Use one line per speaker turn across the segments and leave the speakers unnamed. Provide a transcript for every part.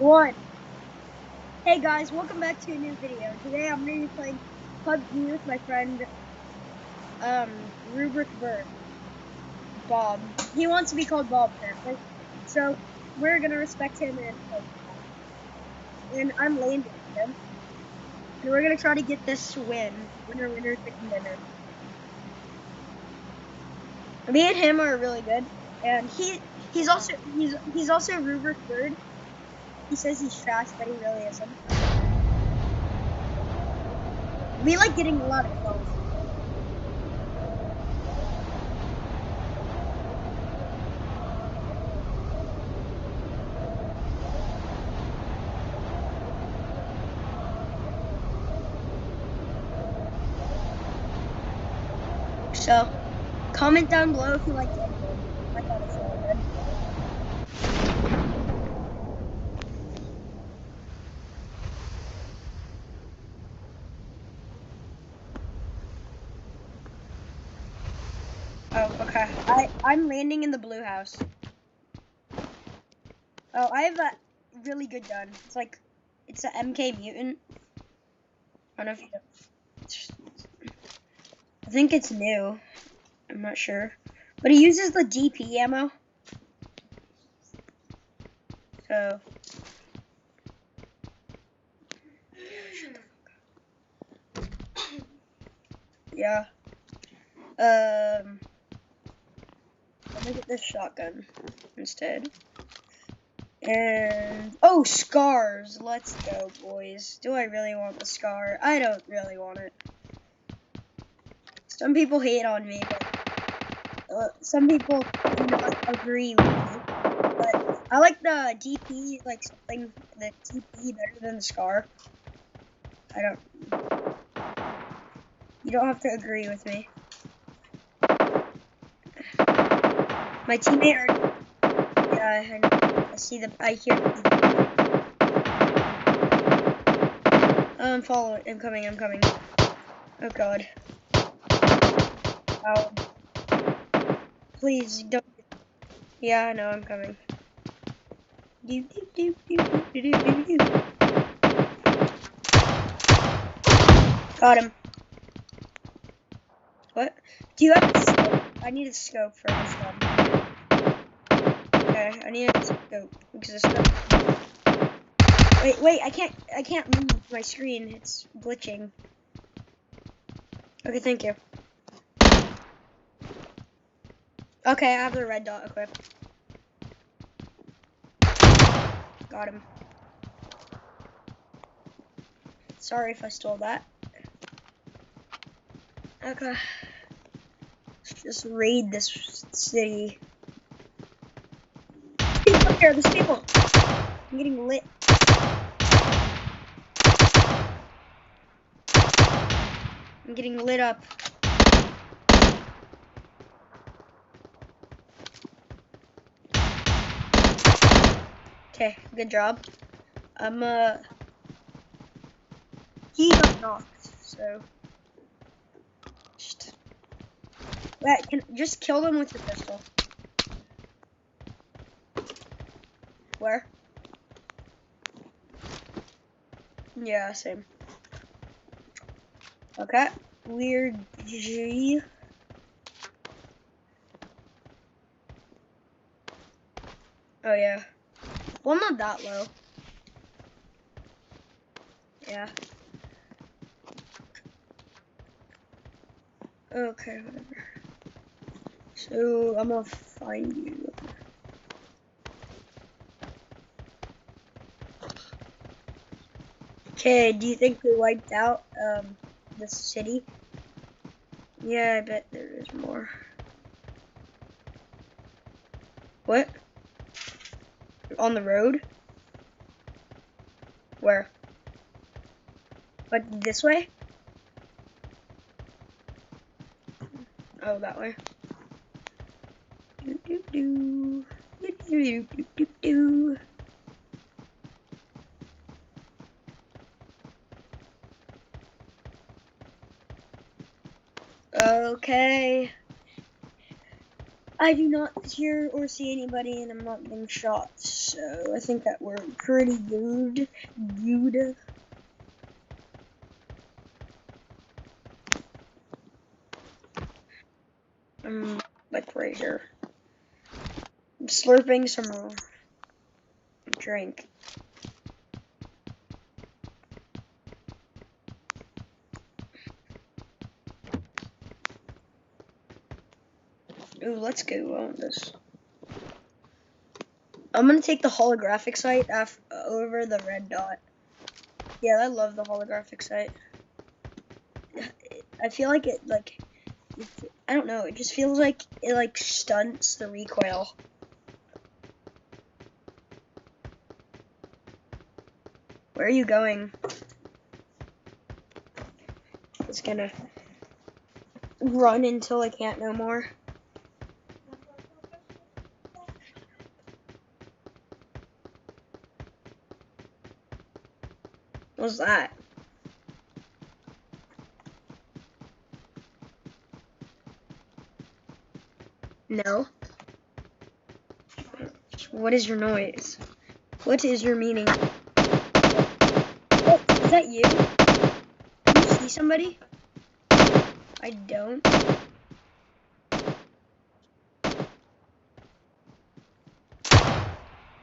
One. Hey guys, welcome back to a new video. Today I'm going to be playing PUBG with my friend, Rubric Bird, Bob. He wants to be called Bob apparently. So we're going to respect him and play Bob. And I'm landing with him. And we're going to try to get this win. Winner, winner, chicken dinner. Me and him are really good. And he's also Rubric Bird. He says he's trash, but he really isn't. We like getting a lot of kills. So, comment down below if you like Deadwood. I thought it was really good. Oh, okay. I'm landing in the blue house. Oh, I have a really good gun. It's a MK Mutant. I don't know if you know. I think it's new. I'm not sure. But it uses the DP ammo. So. Yeah. Let me get this shotgun instead. And oh, scars. Let's go, boys. Do I really want the scar? I don't really want it. Some people hate on me, but some people do not agree with me. But I like the DP, the DP better than the scar. You don't have to agree with me. My teammate already, yeah, I hear I'm following, I'm coming. Oh god. Oh, please don't. Yeah, I know, I'm coming. Got him. What? Do you have a scope? I need a scope for this one. Okay, I need a scope because the scope. Wait, I can't move my screen. It's glitching. Okay, thank you. Okay, I have the red dot equipped. Got him. Sorry if I stole that. Okay. Let's just raid this city. People up here, there's people. I'm getting lit. I'm getting lit up. Okay, good job. He got knocked, so. Just kill them with your pistol. Where? Yeah, same. Okay. Weird G. Oh yeah. Well, not that low. Yeah. Okay, whatever. So I'm gonna find you. Okay, do you think we wiped out the city? Yeah, I bet there is more. What? On the road? Where? But this way? Oh, that way. Do do do do do do do do. Okay. I do not hear or see anybody, and I'm not being shot, so I think that we're pretty good. Good. I'm like right here. I'm slurping some drink. Ooh, let's go on this. I'm gonna take the holographic sight over the red dot. Yeah, I love the holographic sight. I feel like it, I don't know, it just feels like it, stunts the recoil. Where are you going? It's gonna run until I can't no more. What's that? No. What is your noise? What is your meaning? Oh, is that you? Do you see somebody? I don't.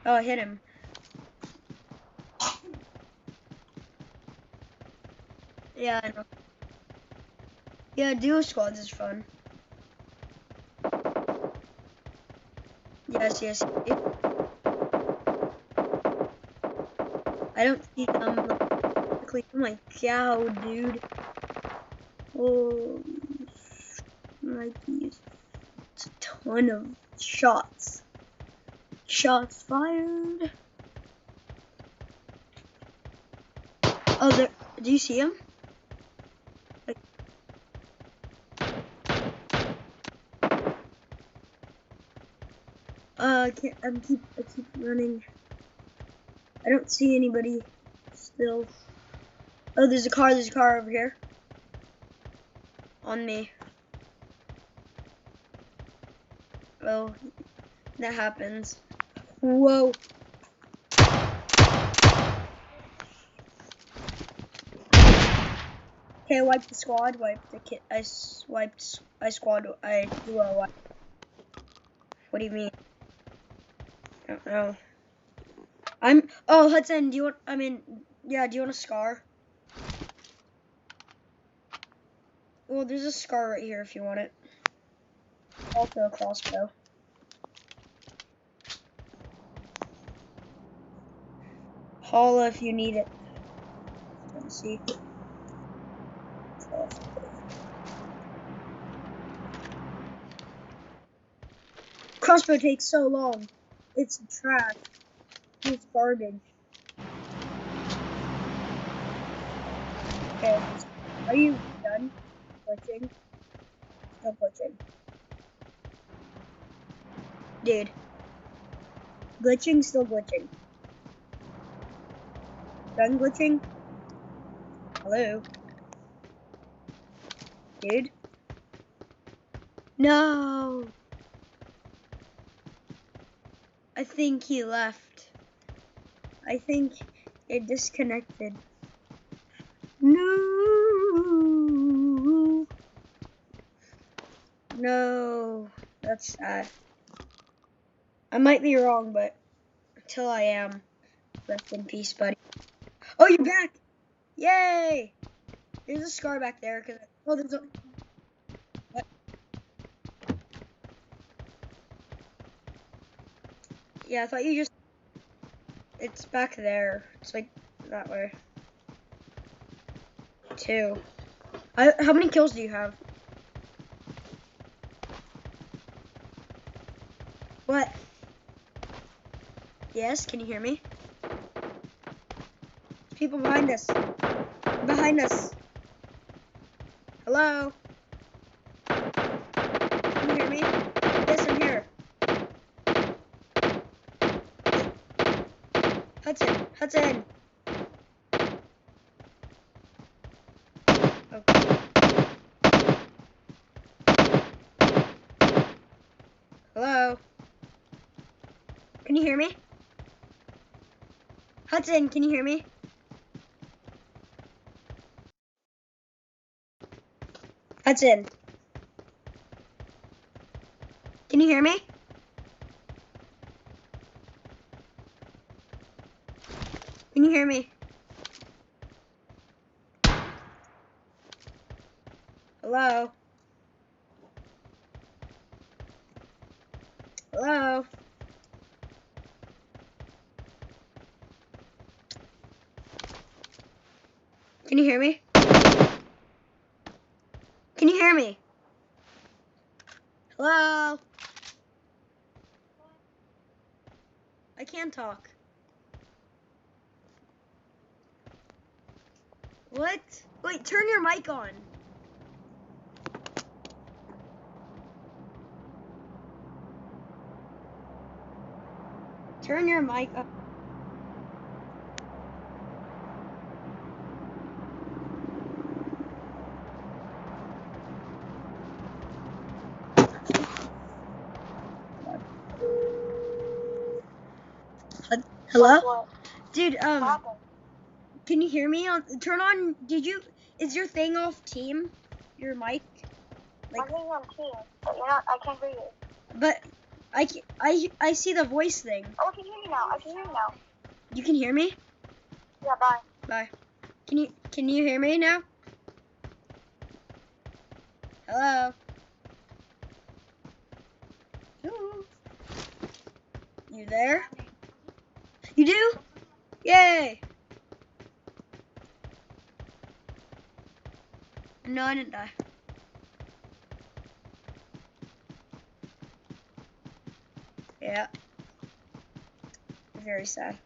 Oh, I hit him. Yeah, I know. Yeah, duo squads is fun. Yes, yes. I don't see them. Oh my cow, dude. Oh, Mikey's. It's a ton of shots. Shots fired. Oh, there. Do you see him? I can't. I keep running. I don't see anybody still. Oh, there's a car. There's a car over here. On me. Oh, that happens. Whoa. Okay, I wiped the squad. Wiped the kit. I squad. I duo. What do you mean? I don't know. Oh, Hudson, do you want, yeah, do you want a scar? Well, there's a scar right here if you want it. Also a crossbow. Holla if you need it. Let me see. Crossbow takes so long. It's trash. It's garbage. Okay, are you done glitching? No glitching. Dude. Glitching, still glitching. Done glitching? Hello? Dude? No! I think he left. I think it disconnected. No! No, that's sad. I might be wrong, but until I am, rest in peace, buddy. Oh, you're back! Yay! There's a scar back there. Oh, there's a... What? Yeah, I thought you just... It's back there. It's like that way. 2. How many kills do you have? What? Yes, can you hear me? There's people behind us. Behind us. Hello? Can you hear me? Yes, I'm here. Hudson! Hudson! Oh. you hear me? Hudson, can you hear me? Hudson. Can you hear me? Can you hear me? Hello? Hello? Can you hear me? Can you hear me? Hello? I can't talk. What? Wait, turn your mic on. Turn your mic up. Hello?
What?
Dude,
What happened?
can you hear me? Turn on, is your thing off team? Your mic?
I'm hearing you on team, but you're not, I can't hear you.
But I see the voice thing.
Oh, I can hear you now. I can hear you now.
You can hear me?
Yeah, bye.
Bye. Can you hear me now? Hello? Hello? You there? You do? Yay! No, I didn't die. Yeah. Very sad.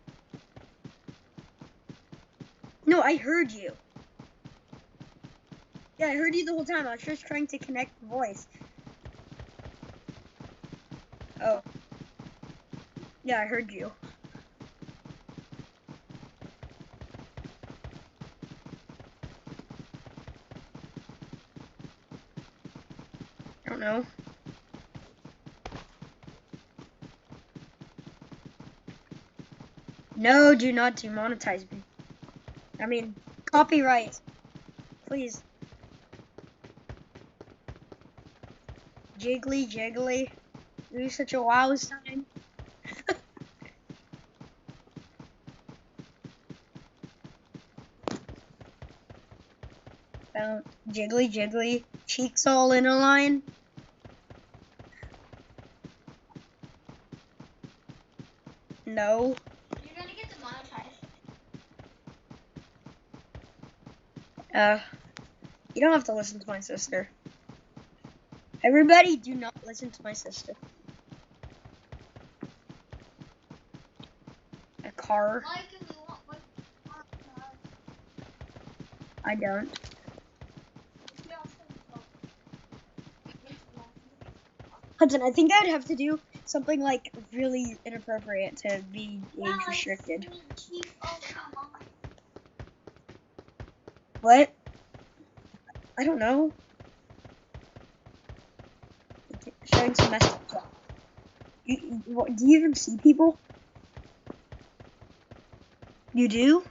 No, I heard you. Yeah, I heard you the whole time. I was just trying to connect the voice. Oh. Yeah, I heard you. I don't know. No, do not demonetize me. I mean, copyright. Please. Jiggly, jiggly. You're such a wow sign. Jiggly, jiggly. Cheeks all in a line. No.
You're gonna get demonetized.
You don't have to listen to my sister. Everybody, do not listen to my sister. A car. I don't. Hudson, I think I'd have to do something like really inappropriate to be age restricted. What? I don't know. Showing some messed up stuff. Do you even see people? You do?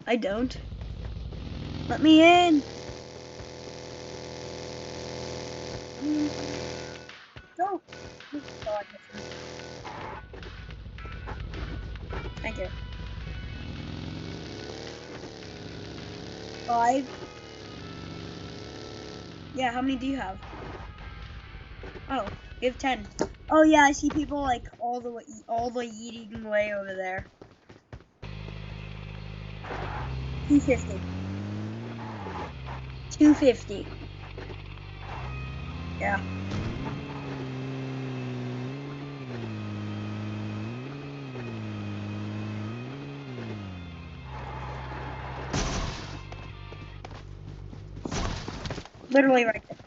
I don't. Let me in. Go. God. Thank you. 5. Yeah, how many do you have? Oh, you have 10. Oh yeah, I see people like all the eating way over there. 250. 250. Yeah. Literally right there.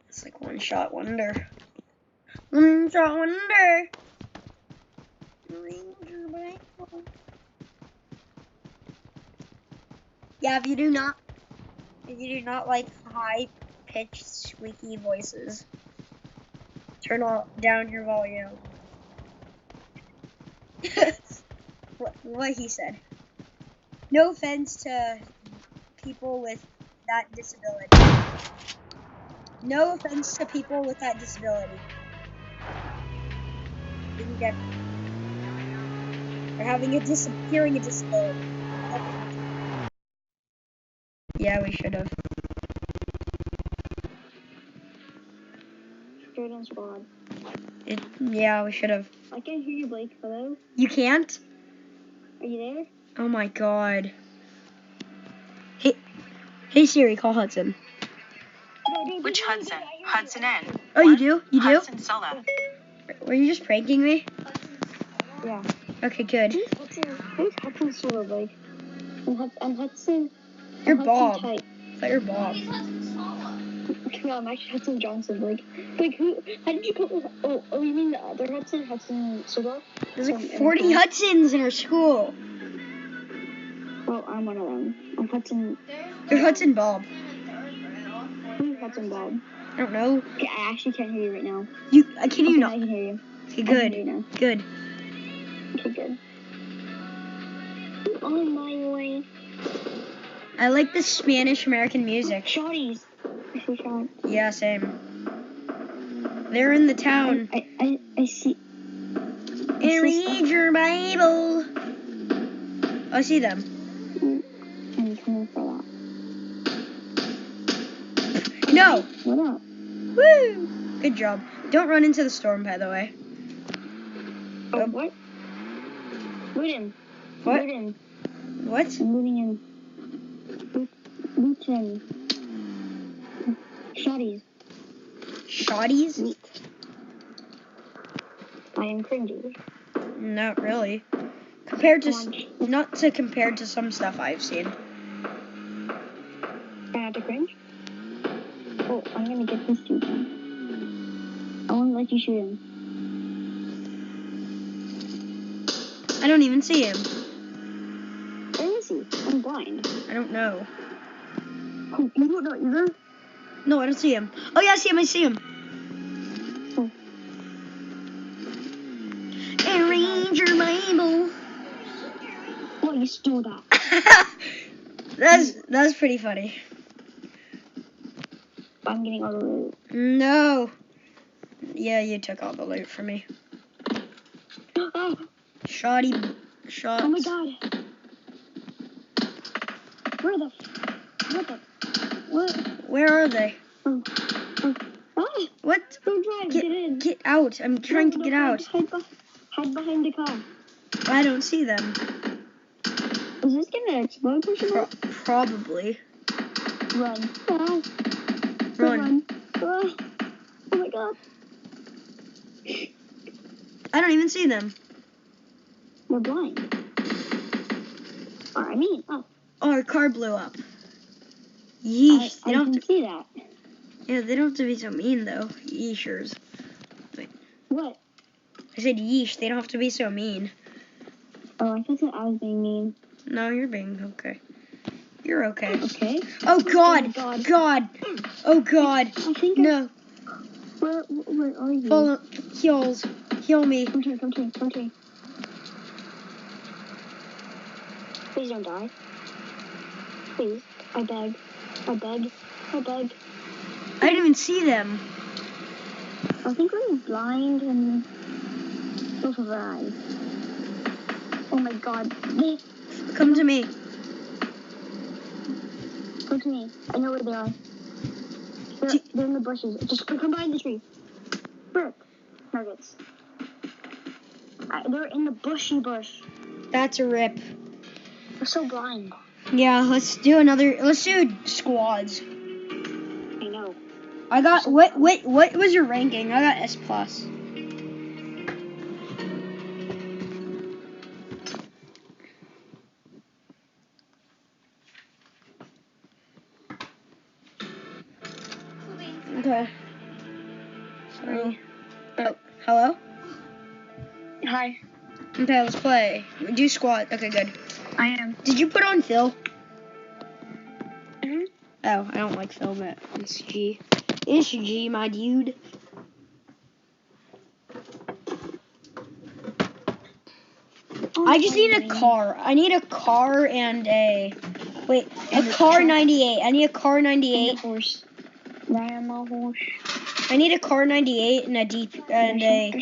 It's like one shot wonder. One shot wonder. Yeah, if you do not like high pitched, squeaky voices. Turn down your volume. What he said. No offense to people with that disability. No offense to people with that disability. You can get. Or having hearing a disability. Yeah, we should have.
Jordan Squad.
Yeah, we should have.
I can't hear you, Blake. Hello?
You can't?
Are you there?
Oh my god. Hey Siri, call Hudson.
Which Hudson? Hudson N.
Oh, you do? You do?
Hudson Solo.
Were you just pranking me?
Yeah.
Okay, good.
Who's Hudson Solo, Blake? I'm Hudson.
You're
I'm
Bob.
Hudson
I thought you're Bob.
No, I'm actually Hudson Johnson, Blake. Blake, how did you go? Oh, you mean the other Hudson? Hudson Solo?
There's like 40 Hudsons in our school.
Well, I'm one of them. I'm Hudson.
You're Hudson Bob.
Who's Hudson Bob?
I don't know.
Okay, I actually can't hear you right now.
I can you
Okay,
not?
I can hear you.
Okay,
I can
good.
hear you now.
Good.
Okay, good. On my way.
I like the Spanish American music.
Shotties. I see shot.
Yeah, same. They're in the town.
I see.
And read your Bible. I see them.
I'm coming for that.
No.
What up?
Woo. Good job. Don't run into the storm, by the way.
Oh, what? Loot him.
What?
Loot him.
What?
I'm looting him. Loot him. Shotties.
Shotties?
Meat. I am cringy.
Not really. Compared to some stuff I've seen.
To cringe? Oh, I'm gonna get this dude now. I won't let you shoot him.
I don't even see him.
Where is he? I'm blind.
I don't know.
Oh, you don't know either?
No, I don't see him. Oh yeah, I see him. I see him.
Oh.
And read your Bible.
Oh, you stole that.
That's pretty funny.
I'm getting all the loot.
No. Yeah, you took all the loot from me.
Oh,
Shots.
oh my god.
Where are they?
Oh. Ah,
What?
don't drive, get in.
Get out. I'm trying to get out.
Hide behind the car.
I don't see them.
Is this gonna explode or something?
Probably.
Run. Ah.
Run.
Ah. Oh my god.
I don't even see them.
We're blind. Oh,
Oh, our car blew up. Yeesh.
I can see that.
Yeah, they don't have to be so mean, though. Yeeshers. Wait.
What?
I said yeesh. They don't have to be so mean.
Oh, I thought that I was being mean.
No, you're being okay. You're okay.
Okay.
Oh, God.
Oh,
God. Oh, God.
I think
No.
Where are you?
Follow. Heals. Heal me.
Come to me. Please don't die. Please. I beg.
I didn't even see them.
I think we're blind and both of our eyes. Oh my god.
Come to me.
Come to me. I know where they are. They're in the bushes. Just come behind the tree. Look. Nuggets. They're in the bushy bush.
That's a rip.
We're so blind.
Yeah, let's do squads.
I know.
I got what was your ranking? I got S+. Okay. Sorry. Oh, hello?
Hi.
Okay, let's play. Do squad. Okay, good.
I am.
Did you put on Phil?
Mm-hmm.
Oh, I don't like film it. It's G. It's G, my dude. I just need a car. I need a car and a... Wait,
And
a
a
car
truck.
98. I need a car
And
98.
a horse. Ram a horse.
I need a car 98 and a DP... And a...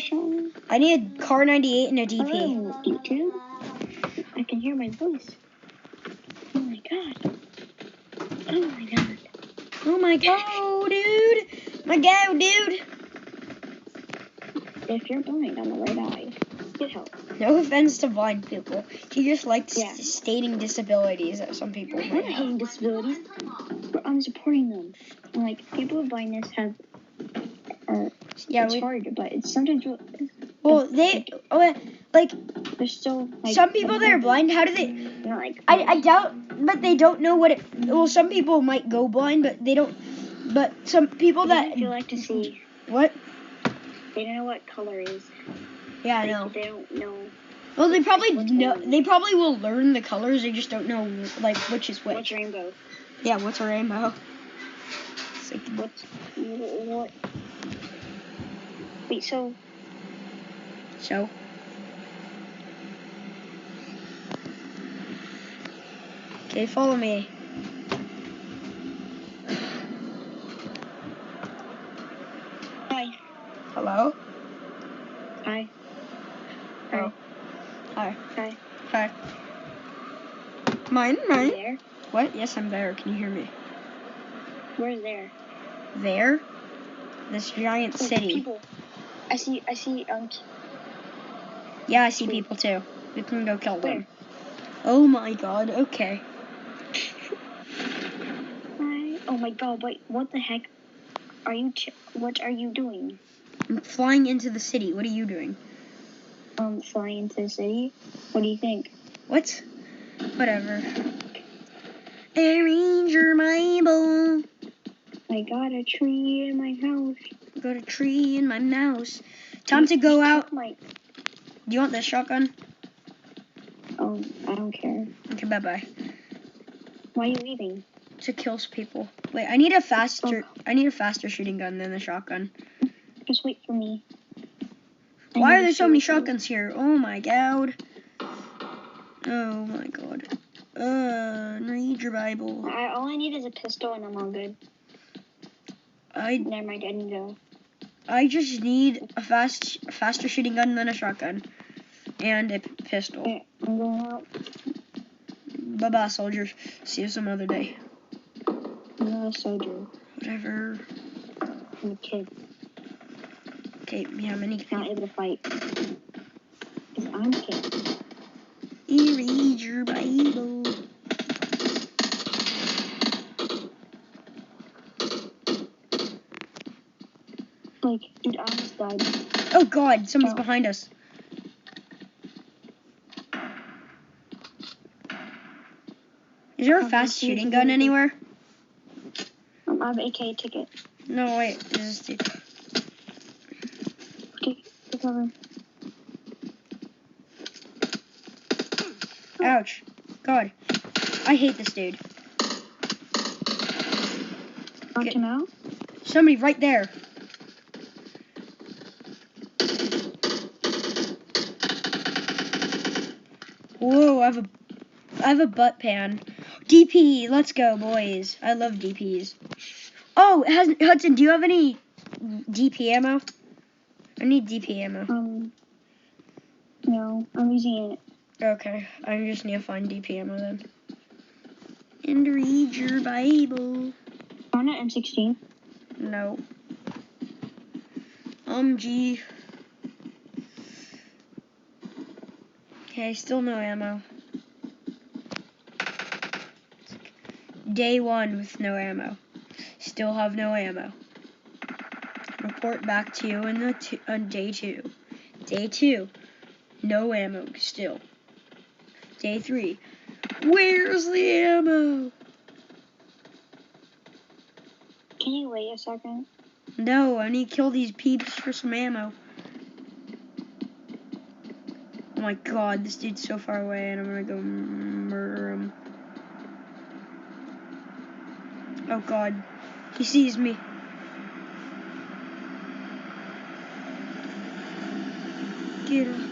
I need a car 98 and a DP.
Hello, YouTube. I can hear my voice. Oh my god. Oh my god.
Oh my god, dude. My god, dude.
If you're blind on the right eye, get help.
No offense to blind people. He just likes
Yeah.
stating disabilities that some people
We're
might
not
have.
having disabilities. I'm supporting them. And, like, people with blindness have...
Yeah,
it's hard, but it's sometimes...
Well, they... like...
They're still... Like,
Some people that are blind, how do they...
You know, like...
I doubt, but they don't know what it... Well, some people might go blind, but they don't... But some people
Even
that...
if you like to see...
What?
They don't know what color is.
Yeah, I know.
They don't know...
Well, they probably
What's
know...
going on?
They probably will learn the colors, they just don't know, like, which is which.
What's rainbow?
Yeah, what's a rainbow? It's like...
What's... What? Wait, so...
So... Okay, follow me.
Hi.
Hello?
Hi.
Oh. Hi.
Hi.
Hi. Mine?
Are you there?
What? Yes, I'm there. Can you hear me?
Where's there?
There? This giant
Oh,
city.
people. I see,
Yeah, I see people too. We can go kill them.
Where?
Oh my god, okay.
Hi. Oh my god, wait, what the heck? What are you doing?
I'm flying into the city. What are you doing?
Flying into the city? What do you think?
What? Whatever. Arrange your Bible.
I got a tree in my house.
Got a tree in my mouse. Time to go out.
My...
Do you want this shotgun?
I don't care.
Okay, bye-bye.
Why are you leaving?
To kill people. Wait, I need a faster shooting gun than the shotgun.
Just wait for me.
Why are there so many shotguns here? Oh my god. Oh my god. Read your Bible.
All I need is a pistol and I'm all good. Never mind, I didn't go.
I just need a faster shooting gun than a shotgun. And a pistol.
Okay, I'm going out.
Bye-bye, soldiers. See you some other day.
I'm not a soldier.
Whatever.
I'm a kid.
Okay, yeah, many
Not able to fight. Because I'm a kid.
Read your Bible.
Like, dude, I almost died.
Oh god, someone's behind us. Is there a fast shooting gun anywhere?
I have an AK ticket.
No, wait. This is
Okay, recover.
Ouch. God. I hate this dude.
Knocked him out?
Somebody right there. Whoa, I have a butt pan. DP, let's go, boys. I love DPs. Oh, Hudson, do you have any DP ammo? I need DP ammo.
No, I'm using it.
Okay, I just need to find DP ammo then. And read your Bible.
On an M16.
No. G. Okay, still no ammo. Day 1 with no ammo. Still have no ammo. Report back to you on day 2. Day 2. No ammo still. Day 3. Where's the ammo?
Can you wait a second?
No, I need to kill these peeps for some ammo. Oh my god, this dude's so far away and I'm gonna go murder him. Oh God, he sees me. Get him.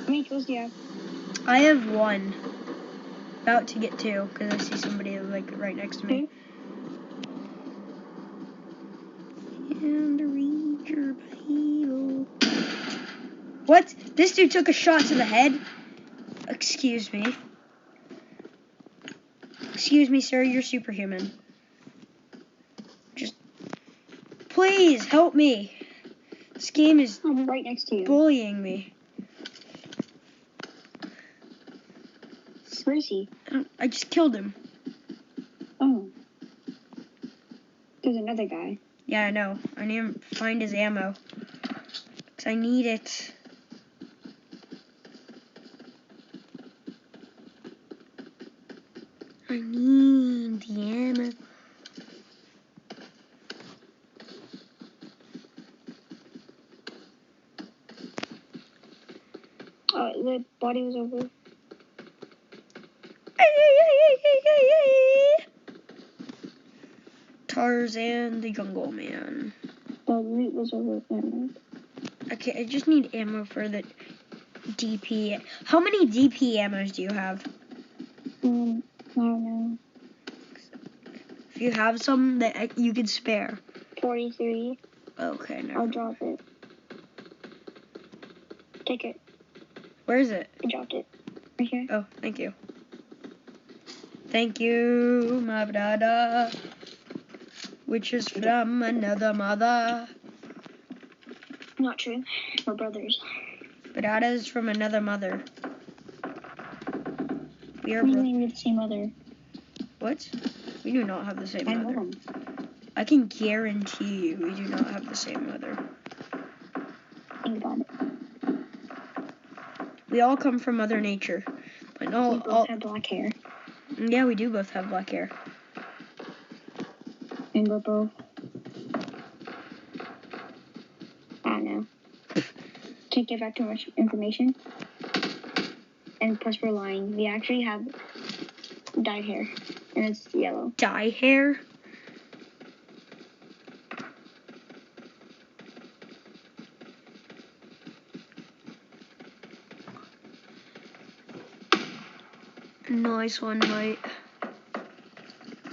How many kills do you have?
I have 1. About to get 2 because I see somebody like right next to me. And read your Bible. What? This dude took a shot to the head? Excuse me. Excuse me, sir, you're superhuman. Just please help me. This game is
I'm right next to you.
bullying me.
Where is he?
I just killed him.
Oh. There's another guy.
Yeah, I know. I need to find his ammo. Because I need it. I need the ammo.
Oh, the body was over.
Tarzan the Jungle Man.
The loot was over there.
Okay, I just need ammo for the DP. How many DP ammos do you have?
I don't know.
If you have some that you could spare.
43.
Okay,
I'll
no.
drop it. Take it.
Where is it?
I dropped it. Right here.
Oh, thank you. Thank you, my brother. Which is from another mother.
Not true. We're brothers.
Brother is from another mother. We are
We
brothers.
have the same mother.
What? We do not have the same
I know
mother.
them.
I can guarantee you we do not have the same mother.
Think about it.
We all come from Mother Nature. But no,
We both have black hair.
yeah, we do both have black hair.
And we're both... I don't know. Can't give out too much information. And plus we're lying. We actually have dyed hair. And it's yellow.
Dye hair? Nice one, mate.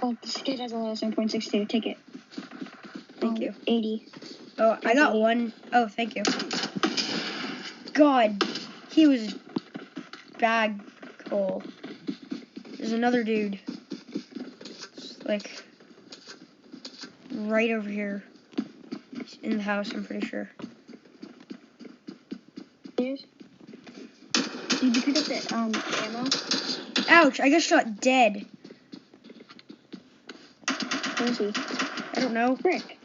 Oh, this kid has a level 7.62. Take it.
Thank you.
80.
Oh, I got 1. Oh, thank you. God, he was bag hole. There's another dude. It's like right over here. He's in the house, I'm pretty sure.
Here's. Did you pick up that ammo?
Ouch, I got shot dead.
Where is he?
I don't know.
Frick.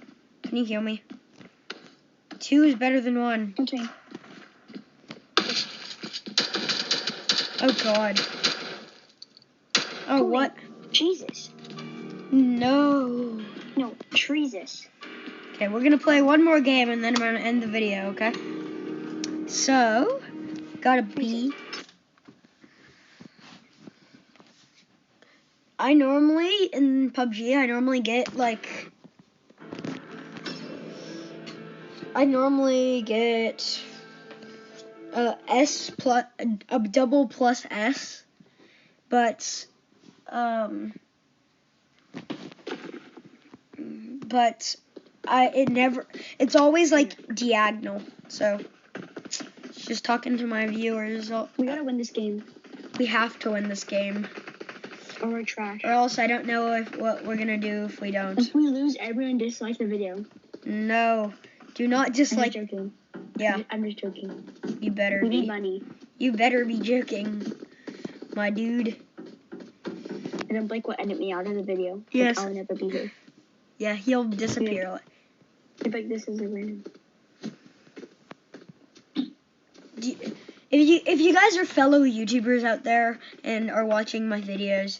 Can you heal me? 2 is better than 1.
What's he?
Oh, God. Oh,
Holy
what?
Jesus.
No.
No, Jesus.
Okay, we're gonna play one more game and then I'm gonna end the video, okay? So, got a B. I normally, in PUBG, I normally get like... I normally get S plus, a double plus S, but it's always like diagonal, so just talking to my viewers.
We gotta win this game.
We have to win this game,
Or we're trash.
or else I don't know what we're gonna do if we don't.
If we lose, everyone dislike the video.
No, do not
I'm
dislike.
just joking.
Yeah,
I'm just joking.
you better
We need
be.
money.
You better be joking, my dude.
And then Blake will edit me out of the video.
Yes.
Like, I'll never be here.
Yeah, he'll disappear.
It's like this is a random.
If you guys are fellow YouTubers out there and are watching my videos,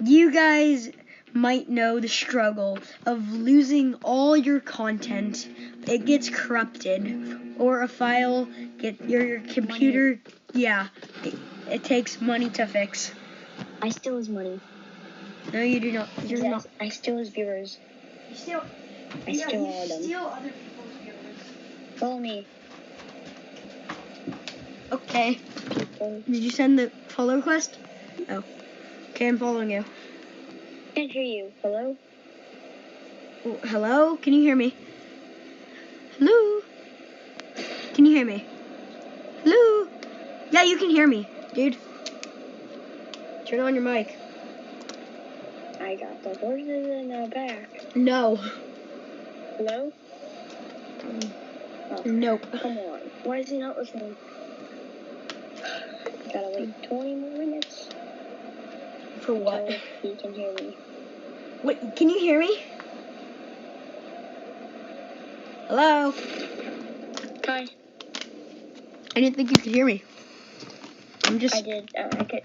you guys might know the struggle of losing all your content. It gets corrupted, or a file your computer Yeah, it takes money to fix.
I steal his money.
No, you do not. You're not.
I steal his viewers.
You steal.
I steal all of them.
Steal other people's viewers.
Follow me.
Okay.
People.
Did you send the follow request? Oh. Okay, I'm following you.
Can't hear you. Hello?
Oh, hello? Can you hear me? Hello? Can you hear me? Hello? Yeah, you can hear me, dude. Turn on your mic.
I got the horses in the back.
No.
Hello? Oh,
Nope.
come on. Why is he not listening? Gotta wait 20 more minutes.
For what?
Until he can hear me.
Wait, can you hear me? Hello?
Hi.
I didn't think you could hear me. I'm just
I did.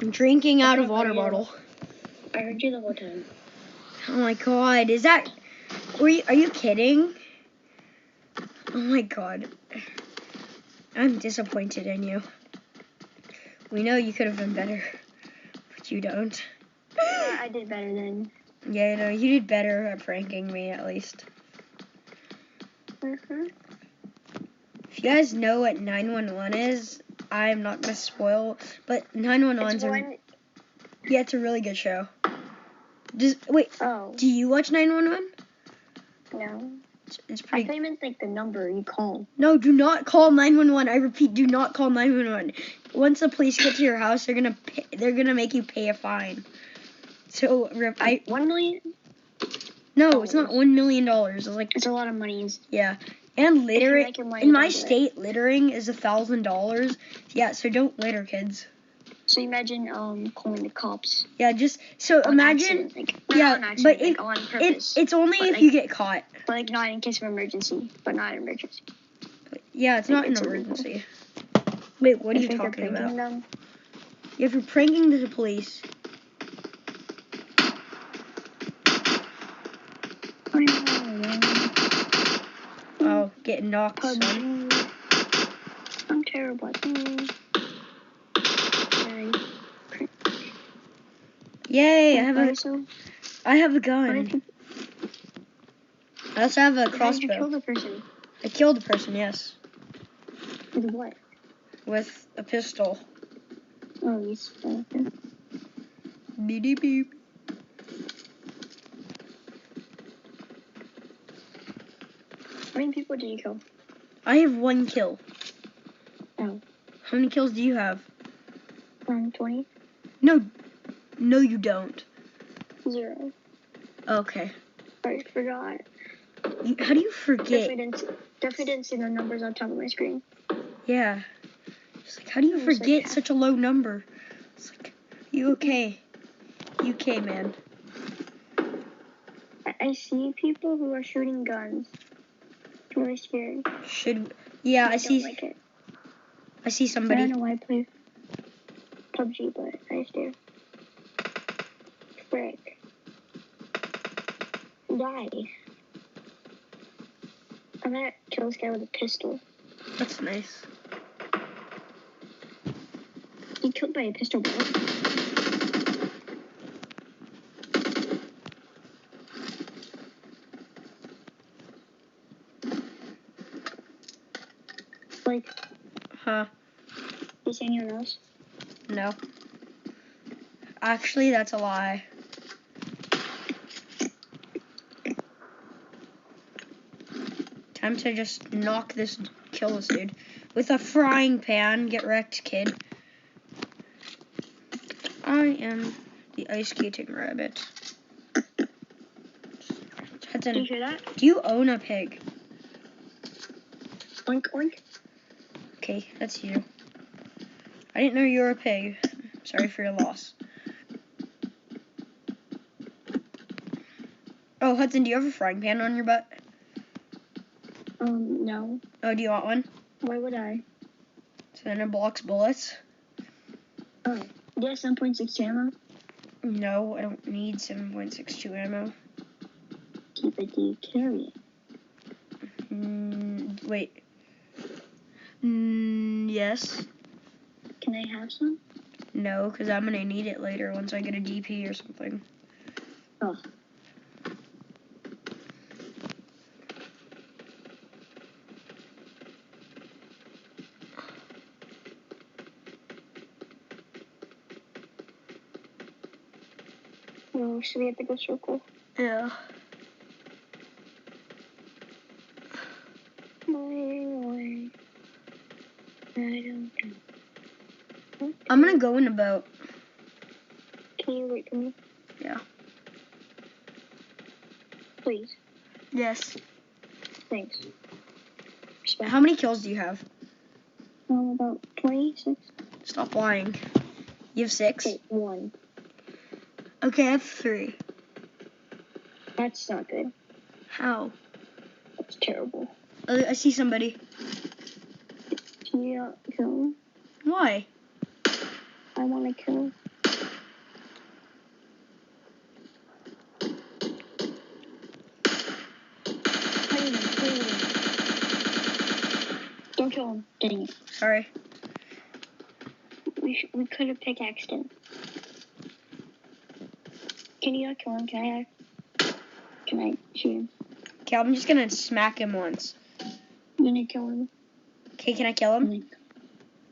I'm drinking out of water bottle.
I heard you the whole time.
Oh my god, is that... are you kidding? Oh my god. I'm disappointed in you. We know you could have done better, but you don't.
I did better than...
Yeah, no, you did better at pranking me, at least.
Mm-hmm.
If you guys know what 911 is, I'm not going to spoil, but 911's yeah, it's a really good show. Wait,
Oh.
Do you watch 911?
No.
It's
I
pretty...
thought you meant like the number you call.
No, do not call 911. I repeat, do not call 911. Once the police get to your house, they're gonna make you pay a fine. So
1 million?
No, it's not $1 million. It's like...
it's a lot of money.
Yeah. And littering,
like your money,
in my
don't do it.
state, littering is $1,000. Yeah, so don't litter, kids.
So imagine calling the cops.
Yeah, just so
On
imagine.
accident, like,
Yeah,
not on accident,
but
like on purpose.
it's only
But,
if
like,
you get caught.
But like not in case of emergency, but not an emergency.
Yeah, it's
Like,
not an
it's illegal.
emergency. Wait, what are you
If you're
talking
pranking
about?
them,
If you're pranking the police. Oh, get knocked, son.
PUBG. I'm terrible at that. Sorry.
Yay! I have a
How
gun.
did
I also have a
you kill
crossbow.
the person?
I killed a person, yes,
With what?
with a pistol.
Oh, you stole it.
Beep beep.
How many people did you kill?
I have 1 kill.
Oh.
How many kills do you have?
20?
No, you don't.
0.
Okay.
I forgot.
How do you forget?
Definitely didn't see the numbers on top of my screen.
Yeah. It's like, how do you
It was
forget
like-
such a low number? It's like, you okay? You okay, man?
I see people who are shooting guns. It's really scary.
Yeah, I
don't
see.
like it.
I see
I
somebody.
don't know why I play PUBG, but I just do. Frick. Die. I'm gonna kill this guy with a pistol.
That's nice.
He killed by a pistol bullet. Like,
Huh?
is anyone else?
No. Actually, that's a lie. Time to just kill this dude. With a frying pan. Get wrecked, kid. I am the ice skating rabbit.
Did you hear that?
Do you own a pig?
Oink, oink.
Okay, that's you. I didn't know you were a pig. Sorry for your loss. Oh, Hudson, do you have a frying pan on your butt?
No.
Oh, do you want one?
Why would I?
So then it blocks bullets?
Oh. Do you have 7.62 ammo?
No, I don't need 7.62 ammo.
Keep it, do you carry it?
Wait. Yes.
Can I have some?
No, because I'm gonna need it later once I get a DP or something.
Oh. Oh, should we have to go circle?
Yeah.
My way. I don't know.
I'm gonna go in a boat.
Can you wait for me?
Yeah.
Please.
Yes.
Thanks. Respect.
How many kills do you have?
About 26.
Stop lying. You have 6?
Okay, 1.
Okay, I have 3.
That's not good.
How?
That's terrible.
I see somebody.
Can you not kill him?
Why?
I want to kill him. Don't kill him. Dang it.
Sorry.
We could have pickaxed him. Can you not kill him? Can I shoot him?
Okay, I'm just gonna smack him once.
I'm gonna kill him.
Okay, can I kill him?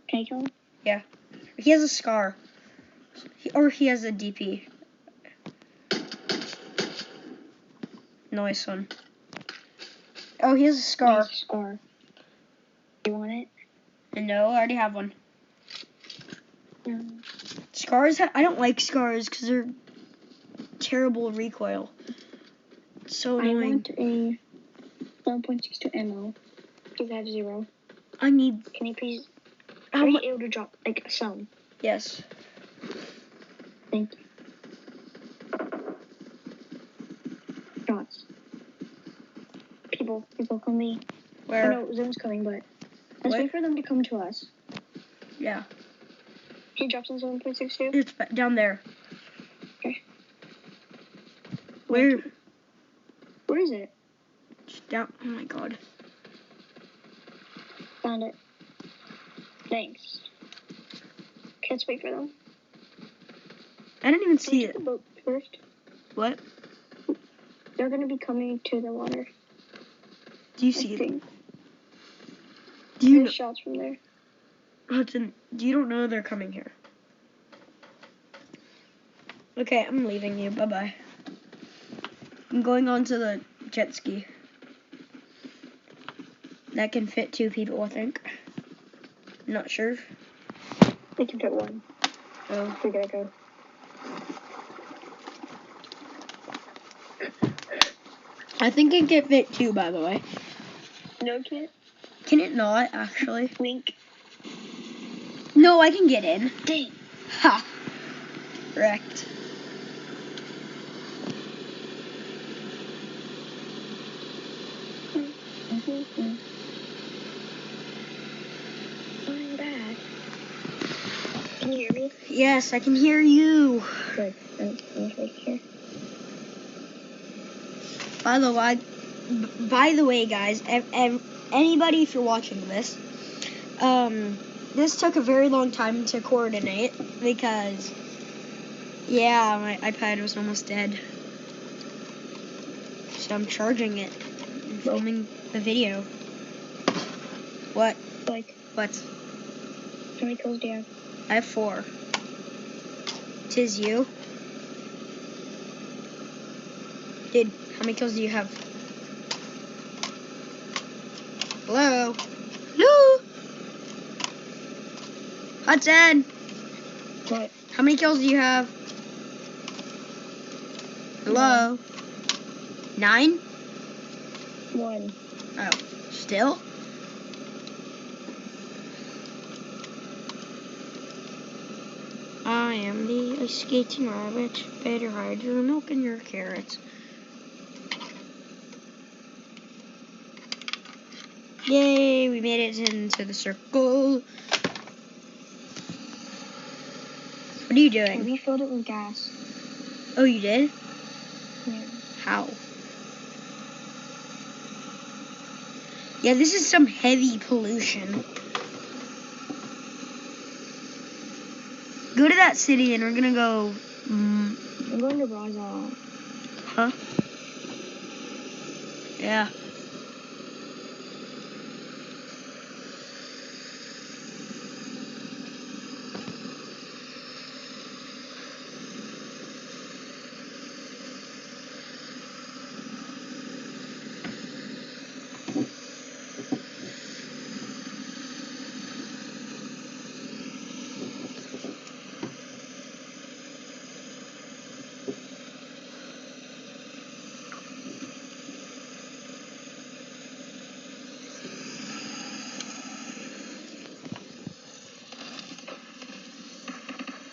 Can I kill him?
Yeah. He has a scar. Or he has a DP. Nice one. Oh, he has a scar.
Nice scar. You want it?
No, I already have one.
No.
Scars? I don't like scars because they're terrible recoil. It's so
I
annoying.
want a 1.62 ammo. Because I have 0.
I need.
Can you please?
How
Are you
much?
able to drop like some?
Yes.
Thank you. Shots. People coming.
Where?
Oh no, zone's coming, but let's
What?
wait for them to come to us.
Yeah.
He drops in 1.62.
It's down there.
Okay.
Where?
Where is it?
Just down. Oh my god.
Found it. Thanks. Okay, let's wait for them.
I didn't even
Can we
see
get
it.
the boat first?
What?
They're gonna be coming to the water.
Do you
I
see it?
think.
Do you know?
There's shots from there.
Hudson, you don't know they're coming here. Okay, I'm leaving you. Bye-bye. I'm going on to the jet ski. That can fit 2 people, I think. Not sure.
They can fit 1.
Oh.
We gotta go.
I think it can fit 2, by the way.
No, can't.
Can it not, actually?
Wink.
No, I can get in.
Dang.
Ha! Wrecked.
I'm back. Can you hear me?
Yes, I can hear you.
Good. I'm right here.
By the way, guys, anybody, if you're watching this, this took a very long time to coordinate because, yeah, my iPad was almost dead. So I'm charging it and filming the video. What?
Like,
What?
how many kills do you have?
I have 4. 'Tis you. Dude, how many kills do you have? Hello? Hello? Hudson!
What?
How many kills do you have? Hello? 9?
1.
Oh, still? I am the ice skating rabbit, better hide your milk and your carrots. Yay, we made it into the circle. What are you
I
doing?
refilled it with gas.
Oh, you did?
Yeah.
How? Yeah, this is some heavy pollution. go to that city and we're gonna go.
I'm going to Brazil.
Huh? Yeah.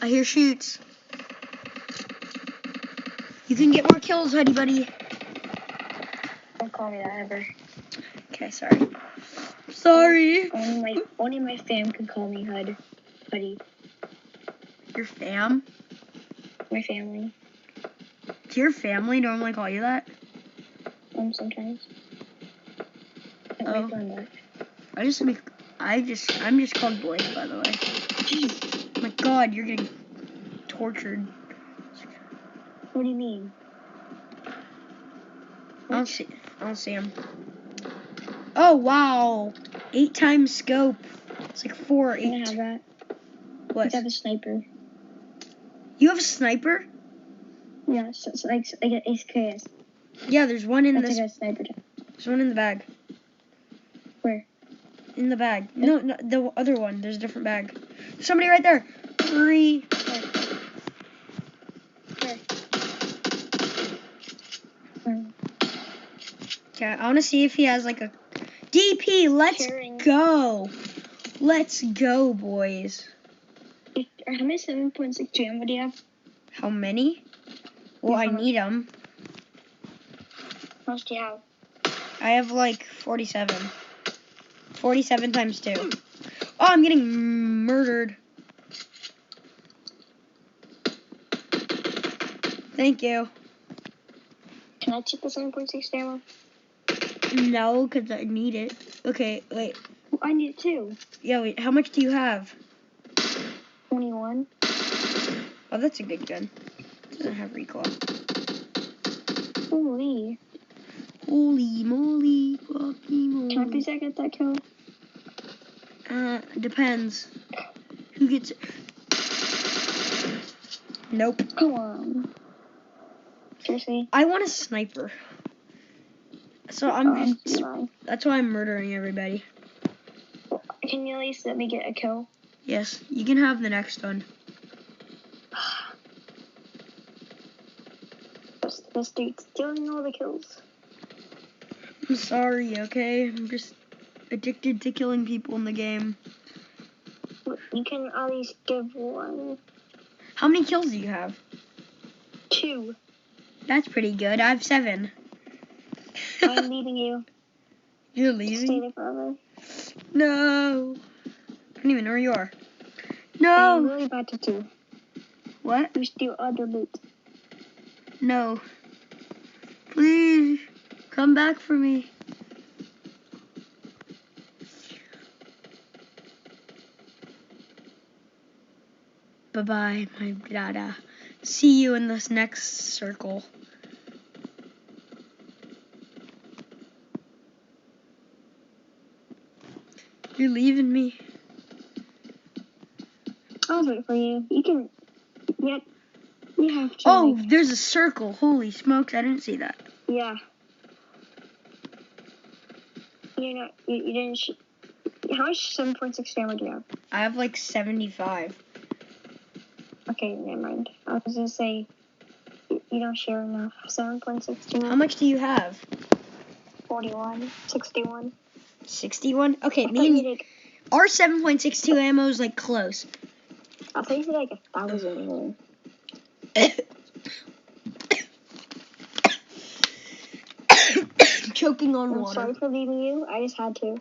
I hear shoots. You can get more kills, Huddy Buddy.
Don't call me that ever.
Okay, sorry. Sorry.
Only my fam can call me Huddy.
Your fam?
My family.
Do your family normally call you that?
Sometimes.
Oh. I'm just called Blake, by the way.
Jeez.
Oh my God, you're getting tortured.
What do you mean?
I don't see him. Oh wow, 8 times scope. It's like 4 or 8.
Can I have that?
What?
I have a sniper.
You have a sniper?
Yeah, so it's like an AKS.
Yeah, there's one in
That's
this.
like a sniper type.
There's one in the bag.
Where?
In the bag. No, the other one. There's a different bag. There's somebody right there. 3.
Where?
Okay, I want to see if he has like a DP. Let's go. Let's go, boys.
How many 7.62 ammo do you have?
How many? Well, I need them.
How much do you have?
I have like 47. 47 times 2. Oh, I'm getting murdered. Thank you.
Can I take the 7.6 ammo?
No, because I need it. Okay, wait.
Well, I need it too.
Yeah, wait. How much do you have?
21.
Oh, that's a good gun. Doesn't have recoil.
Holy.
Holy moly. Fucking moly.
Can I please get that kill?
Depends. Who gets it? Nope.
Come on. Seriously?
I want a sniper. So that's why I'm murdering everybody.
Can you at least let me get a kill?
Yes, you can have the next one.
This dude's stealing all the kills.
I'm sorry, okay? I'm just addicted to killing people in the game.
You can at least give one.
How many kills do you have?
2.
That's pretty good. I have 7.
I'm leaving you.
You're
Stay
leaving?
there forever.
No. I don't even know where you are.
I'm
No.
really bad to do.
What?
You steal other loot.
No. Please. Come back for me. Bye-bye, my dada. See you in this next circle. You're leaving me.
I'll wait for you. You can. Yep. You have to.
Oh, there's a circle. Holy smokes, I didn't see that.
Yeah. You're not. You didn't. How much 7.6 ammo do you have?
I have like 75.
Okay, never mind. I was gonna say. You don't share enough. 7.62.
How much do you have?
41. 61.
61? Okay, me and you. Our 7.62 ammo is like close.
I'll say like 1,000.
Choking on
I'm
water.
sorry for leaving you. I just had to.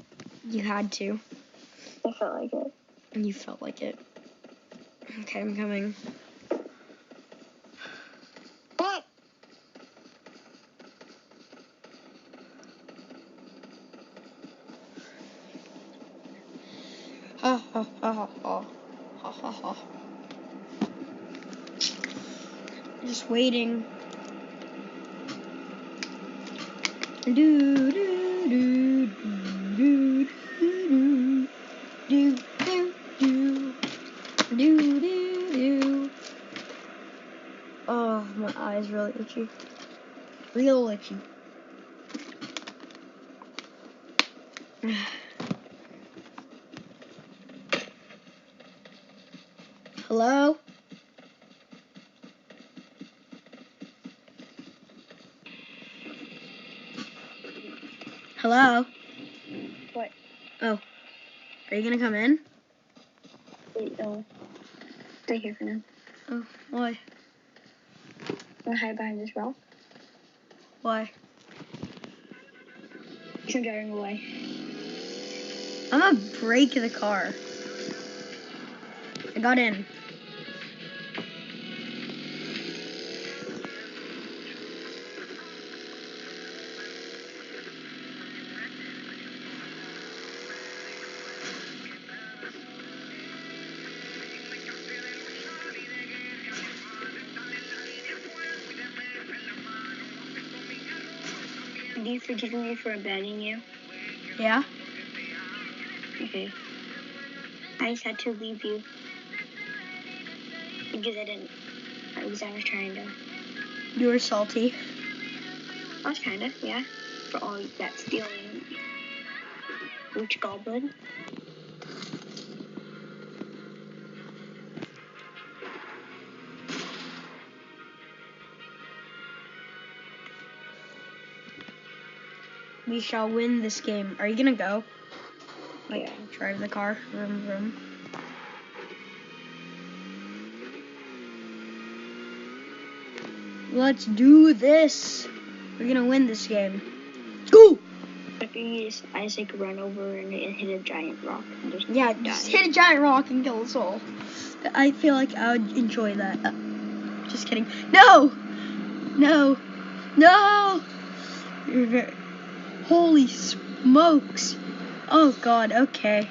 You had to.
I felt like it.
And you felt like it. Okay, I'm coming.
What?
Ha ha ha ha ha ha ha ha. Just waiting. Do do do do do do do do do do. Oh, my eyes really itchy. Real itchy. Hello? Hello?
What?
Oh. Are you gonna come in?
Wait, no. Stay here for now.
Oh, why?
Wanna hide behind this rock?
Why?
I'm driving away.
I'm gonna break the car. I got in.
Do you forgive me for abandoning you?
Yeah?
Okay. I just had to leave you. Because I was trying to.
You were salty.
I was kinda, yeah. For all that stealing witch goblin.
We shall win this game. Are you gonna go? Like,
Yeah.
drive the car? Vroom, vroom. Let's do this. We're gonna win this game. Go!
I just like run over and hit a giant rock and just
Yeah,
die.
just hit a giant rock and kill us all. I feel like I would enjoy that. Just kidding. No! No! No! You're very... Holy smokes! Oh god, okay.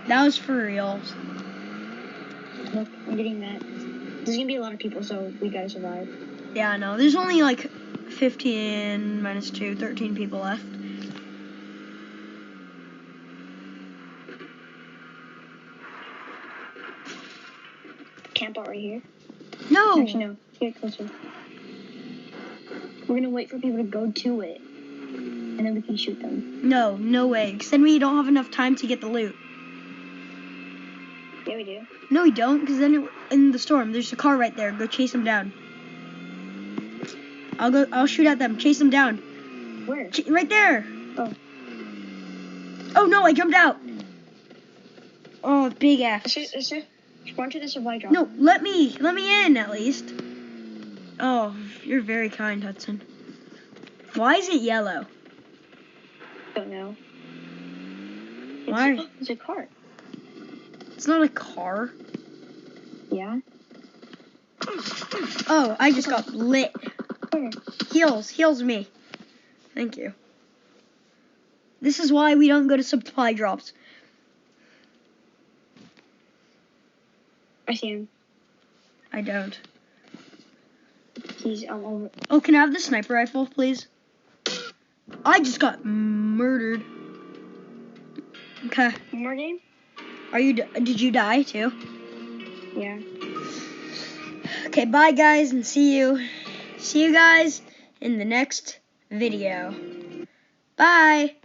That was for real.
Look, I'm getting that. There's gonna be a lot of people, so we gotta survive.
Yeah, I know. There's only like 15 minus 2, 13 people left.
Camp out right here.
No!
Actually, no. Get closer. We're gonna wait for people to go to it, and then we can shoot them.
No, no way. Because then we don't have enough time to get the loot.
Yeah, we do.
No, we don't. Because then in the storm, there's a car right there. Go chase them down. I'll shoot at them. Chase them down.
Where?
Right there.
Oh.
Oh no, I jumped out. Oh, big F.
Let's just run to the supply drop.
No, let me in at least. Oh, you're very kind, Hudson. Why is it yellow?
Don't know.
Why?
It's a cart.
It's not a car.
Yeah.
Oh, I just got lit.
Where?
Heals me. Thank you. This is why we don't go to supply drops.
I see him.
I don't.
He's over.
Oh, can I have the sniper rifle, please? I just got murdered. Okay.
One more game?
Did you die too?
Yeah.
Okay, bye guys, and see you guys in the next video. Bye.